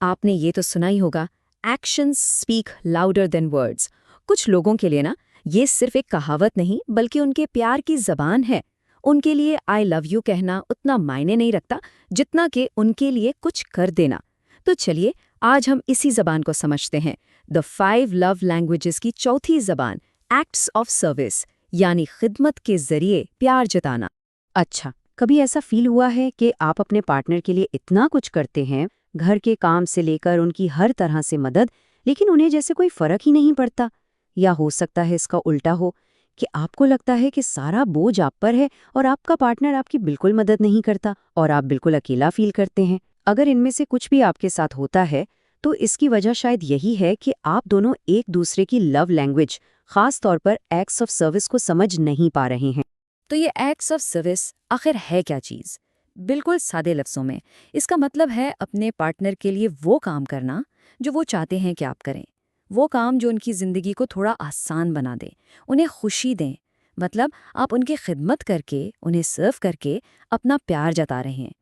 आपने ये तो सुना ही होगा, actions speak louder than words. कुछ लोगों के लिए ना ये सिर्फ एक कहावत नहीं बल्कि उनके प्यार की जबान है। उनके लिए आई लव यू कहना उतना मायने नहीं रखता जितना कि उनके लिए कुछ कर देना। तो चलिए आज हम इसी जबान को समझते हैं, द 5 लव लैंग्वेजेस की चौथी जबान, एक्ट्स ऑफ सर्विस, यानी खिदमत के जरिए प्यार जताना। अच्छा, कभी ऐसा फील हुआ है कि आप अपने पार्टनर के लिए इतना कुछ करते हैं, घर के काम से लेकर उनकी हर तरह से मदद, लेकिन उन्हें जैसे कोई फर्क ही नहीं पड़ता? या हो सकता है इसका उल्टा हो कि आपको लगता है कि सारा बोझ आप पर है और आपका पार्टनर आपकी बिल्कुल मदद नहीं करता और आप बिल्कुल अकेला फील करते हैं? अगर इनमें से कुछ भी आपके साथ होता है, तो इसकी वजह शायद यही है कि आप दोनों एक दूसरे की लव लैंग्वेज, खास तौर पर एक्ट्स ऑफ सर्विस को समझ नहीं पा रहे हैं। तो ये एक्ट्स ऑफ सर्विस आखिर है क्या चीज़? बिल्कुल सादे लफ्ज़ों में इसका मतलब है अपने पार्टनर के लिए वो काम करना जो वो चाहते हैं कि आप करें। वो काम जो उनकी ज़िंदगी को थोड़ा आसान बना दे, उन्हें खुशी दें। मतलब आप उनकी खिदमत करके, उन्हें सर्व करके अपना प्यार जता रहे हैं।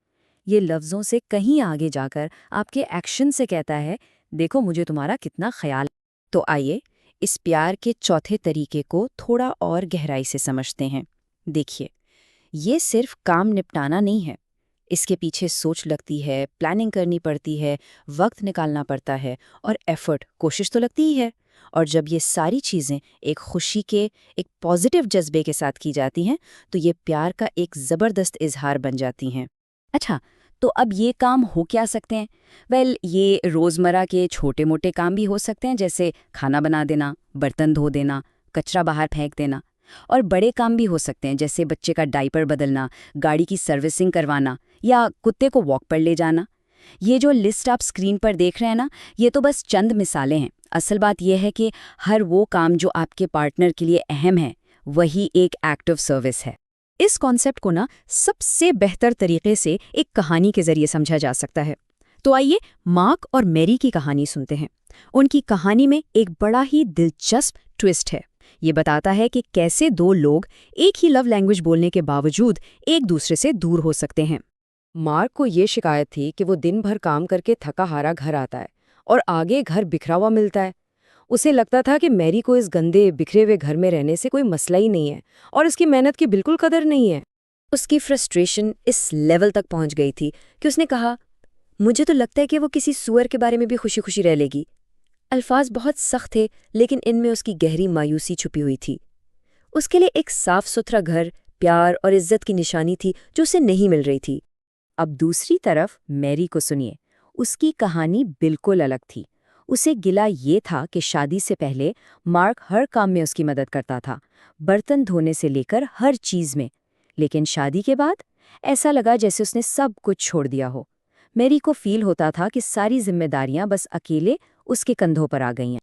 ये लफ्ज़ों से कहीं आगे जाकर आपके एक्शन से कहता है, देखो मुझे तुम्हारा कितना ख्याल। तो आइए इस प्यार के चौथे तरीके को थोड़ा और गहराई से समझते हैं। देखिए, ये सिर्फ काम निपटाना नहीं है। इसके पीछे सोच लगती है, प्लानिंग करनी पड़ती है, वक्त निकालना पड़ता है और एफर्ट, कोशिश तो लगती ही है। और जब ये सारी चीज़ें एक खुशी के, एक पॉजिटिव जज्बे के साथ की जाती हैं, तो ये प्यार का एक ज़बरदस्त इजहार बन जाती हैं। अच्छा, तो अब ये काम हो क्या सकते हैं? ये रोज़मर्रा के छोटे-मोटे काम भी हो सकते हैं, जैसे खाना बना देना, बर्तन धो देना, कचरा बाहर फेंक देना। और बड़े काम भी हो सकते हैं, जैसे बच्चे का डायपर बदलना, गाड़ी की सर्विसिंग करवाना या कुत्ते को वॉक पर ले जाना। ये जो लिस्ट आप स्क्रीन पर देख रहे हैं ना, ये तो बस चंद मिसालें हैं। असल बात यह है कि हर वो काम जो आपके पार्टनर के लिए अहम है, वही एक एक्ट ऑफ सर्विस है। इस कॉन्सेप्ट को ना सबसे बेहतर तरीके से एक कहानी के जरिए समझा जा सकता है। तो आइए मार्क और मैरी की कहानी सुनते हैं। उनकी कहानी में एक बड़ा ही दिलचस्प ट्विस्ट है। ये बताता है कि कैसे दो लोग एक ही लव लैंग्वेज बोलने के बावजूद एक दूसरे से दूर हो सकते हैं। मार्क को ये शिकायत थी कि वो दिन भर काम करके थका हारा घर आता है और आगे घर बिखरा हुआ मिलता है। उसे लगता था कि मैरी को इस गंदे बिखरे हुए घर में रहने से कोई मसला ही नहीं है और इसकी मेहनत की बिल्कुल कदर नहीं है। उसकी फ्रस्ट्रेशन इस लेवल तक पहुंच गई थी कि उसने कहा, मुझे तो लगता है कि वो किसी सुअर के बारे में भी खुशी खुशी रह लेगी। अल्फाज बहुत सख्त थे, लेकिन इनमें उसकी गहरी मायूसी छुपी हुई थी। उसके लिए एक साफ सुथरा घर, प्यार और इज्जत की निशानी थी जो उसे नहीं मिल रही थी। अब दूसरी तरफ मैरी को सुनिए। उसकी कहानी बिल्कुल अलग थी। उसे गिला ये था कि शादी से पहले मार्क हर काम में उसकी मदद करता था, बर्तन धोने से लेकर हर चीज में। लेकिन शादी के बाद ऐसा लगा जैसे उसने सब कुछ छोड़ दिया हो। मैरी को फील होता था कि सारी जिम्मेदारियां बस अकेले उसके कंधों पर आ गई हैं।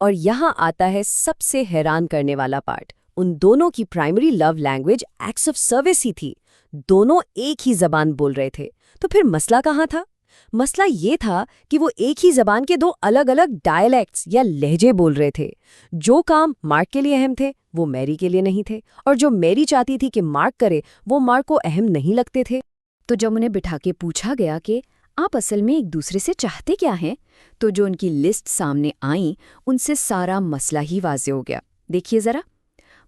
और यहाँ आता है सबसे हैरान करने वाला पार्ट। उन दोनों की primary love language acts of service ही थी। दोनों एक ही जबान बोल रहे थे। तो फिर मसला कहाँ था? मसला ये था कि वो एक ही जबान के दो अलग अलग डायलेक्ट्स या लहजे बोल रहे थे। जो काम मार्क के लिए अहम थे, वो मैरी के लिए नहीं थे, और जो मैरी चाहती थी कि मार्क करे, वो मार्क को अहम नहीं लगते थे। तो जब उन्हें बिठा के पूछा गया कि आप असल में एक दूसरे से चाहते क्या हैं, तो जो उनकी लिस्ट सामने आई, उनसे सारा मसला ही वाज़े हो गया। देखिए ज़रा,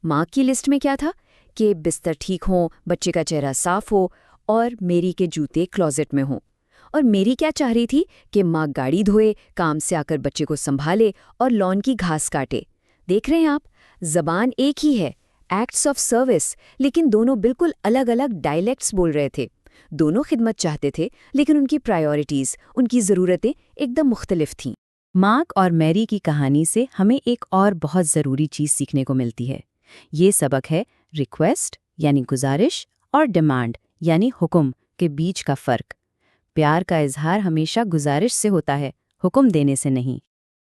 माँ की लिस्ट में क्या था कि बिस्तर ठीक हो, बच्चे का चेहरा साफ हो और मेरी के जूते क्लोजेट में हों। और मेरी क्या चाह रही थी कि माँ गाड़ी धोए, काम से आकर बच्चे को संभाले और लॉन की घास काटे। देख रहे हैं आप, जबान एक ही है, एक्ट्स ऑफ सर्विस, लेकिन दोनों बिल्कुल अलग अलग डायलेक्ट्स बोल रहे थे। दोनों खिदमत चाहते थे, लेकिन उनकी प्रायोरिटीज़, उनकी ज़रूरतें एकदम मुख्तलिफ थीं। मार्क और मैरी की कहानी से हमें एक और बहुत ज़रूरी चीज़ सीखने को मिलती है। ये सबक है रिक्वेस्ट यानी गुजारिश और डिमांड यानी हुक्म के बीच का फ़र्क। प्यार का इजहार हमेशा गुजारिश से होता है, हुक्म देने से नहीं।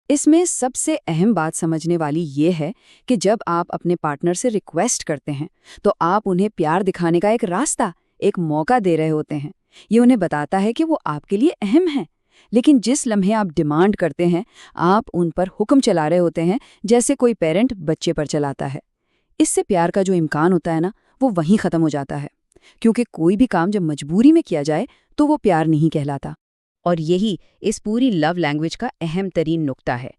इसमें सबसे अहम बात समझने वाली ये है कि जब आप अपने पार्टनर से रिक्वेस्ट करते हैं, तो आप उन्हें प्यार दिखाने का एक रास्ता, एक मौका दे रहे होते हैं। ये उन्हें बताता है कि वो आपके लिए अहम है। लेकिन जिस लम्हे आप डिमांड करते हैं, आप उन पर हुक्म चला रहे होते हैं, जैसे कोई पेरेंट बच्चे पर चलाता है। इससे प्यार का जो इम्कान होता है ना, वो वहीं ख़त्म हो जाता है। क्योंकि कोई भी काम जब मजबूरी में किया जाए, तो वो प्यार नहीं कहलाता। और यही इस पूरी लव लैंग्वेज का अहम तरीन नुक्ता है।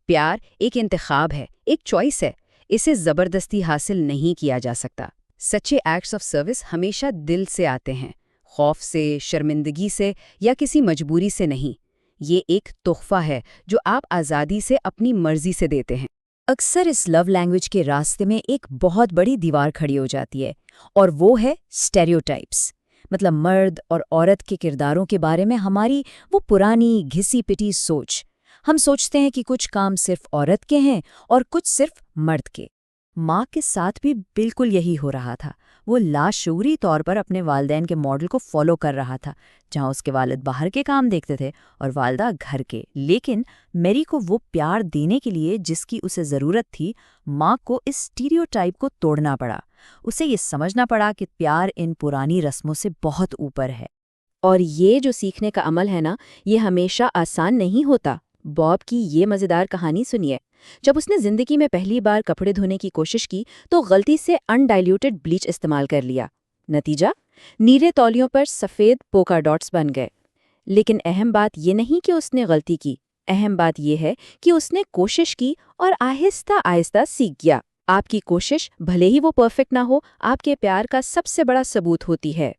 प्यार एक इंतखाब है, एक चॉइस है। इसे ज़बरदस्ती हासिल नहीं किया जा सकता। सच्चे एक्ट्स ऑफ सर्विस हमेशा दिल से आते हैं, खौफ से, शर्मिंदगी से या किसी मजबूरी से नहीं। ये एक तोहफा है जो आप आज़ादी से अपनी मर्जी से देते हैं। अक्सर इस लव लैंग्वेज के रास्ते में एक बहुत बड़ी दीवार खड़ी हो जाती है, और वो है स्टेरियोटाइप्स। मतलब मर्द और औरत के किरदारों के बारे में हमारी वो पुरानी घिसी-पिटी सोच। हम सोचते हैं कि कुछ काम सिर्फ औरत के हैं और कुछ सिर्फ मर्द के। माँ के साथ भी बिल्कुल यही हो रहा था। वो लाशऊरी तौर पर अपने वालिदैन के मॉडल को फॉलो कर रहा था, जहाँ उसके वालिद बाहर के काम देखते थे और वालदा घर के। लेकिन मैरी को वो प्यार देने के लिए जिसकी उसे ज़रूरत थी, माँ को इस स्टीरियोटाइप को तोड़ना पड़ा। उसे ये समझना पड़ा कि प्यार इन पुरानी रस्मों से बहुत ऊपर है। और ये जो सीखने का अमल है ना, ये हमेशा आसान नहीं होता। बॉब की ये मज़ेदार कहानी सुनिए। जब उसने ज़िंदगी में पहली बार कपड़े धोने की कोशिश की तो गलती से अनडाइल्यूटेड ब्लीच इस्तेमाल कर लिया। नतीजा, नीले तौलियों पर सफ़ेद पोका डॉट्स बन गए। लेकिन अहम बात ये नहीं कि उसने गलती की, अहम बात ये है कि उसने कोशिश की और आहिस्ता आहिस्ता सीख गया। आपकी कोशिश, भले ही वो परफेक्ट ना हो, आपके प्यार का सबसे बड़ा सबूत होती है।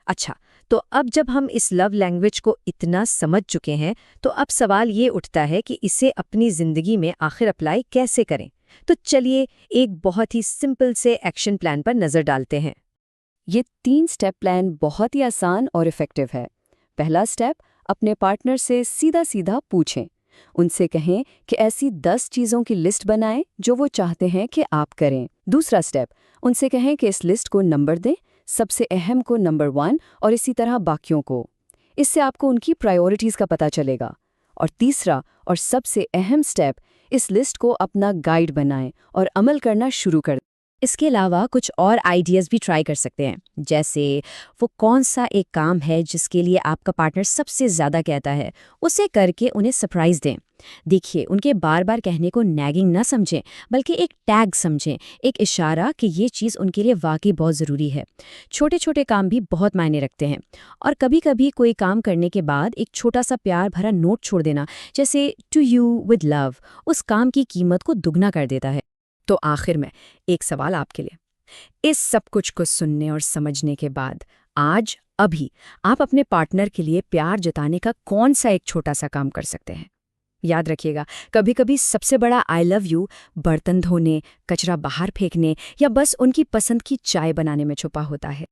अच्छा, तो अब जब हम इस लव लैंग्वेज को इतना समझ चुके हैं, तो अब सवाल ये उठता है कि इसे अपनी ज़िंदगी में आखिर अप्लाई कैसे करें। तो चलिए एक बहुत ही सिंपल से एक्शन प्लान पर नज़र डालते हैं। ये 3 स्टेप प्लान बहुत ही आसान और इफ़ेक्टिव है। पहला स्टेप, अपने पार्टनर से सीधा सीधा पूछें। उनसे कहें कि ऐसी 10 चीज़ों की लिस्ट बनाएं जो वो चाहते हैं कि आप करें। दूसरा स्टेप, उनसे कहें कि इस लिस्ट को नंबर दें, सबसे अहम को नंबर 1 और इसी तरह बाकियों को। इससे आपको उनकी प्रायोरिटीज़ का पता चलेगा। और तीसरा और सबसे अहम स्टेप, इस लिस्ट को अपना गाइड बनाएं और अमल करना शुरू कर दें। इसके अलावा कुछ और आइडियाज़ भी ट्राई कर सकते हैं, जैसे वो कौन सा एक काम है जिसके लिए आपका पार्टनर सबसे ज़्यादा कहता है, उसे करके उन्हें सरप्राइज़ दें। देखिए, उनके बार बार कहने को नैगिंग ना समझें, बल्कि एक टैग समझें, एक इशारा कि ये चीज़ उनके लिए वाकई बहुत ज़रूरी है। छोटे छोटे काम भी बहुत मायने रखते हैं। और कभी कभी कोई काम करने के बाद एक छोटा सा प्यार भरा नोट छोड़ देना, जैसे टू यू विद लव, उस काम की कीमत को दुगना कर देता है। तो आखिर में एक सवाल आपके लिए, इस सब कुछ को सुनने और समझने के बाद आज अभी आप अपने पार्टनर के लिए प्यार जताने का कौन सा एक छोटा सा काम कर सकते हैं? याद रखिएगा, कभी कभी सबसे बड़ा आई लव यू बर्तन धोने, कचरा बाहर फेंकने या बस उनकी पसंद की चाय बनाने में छुपा होता है।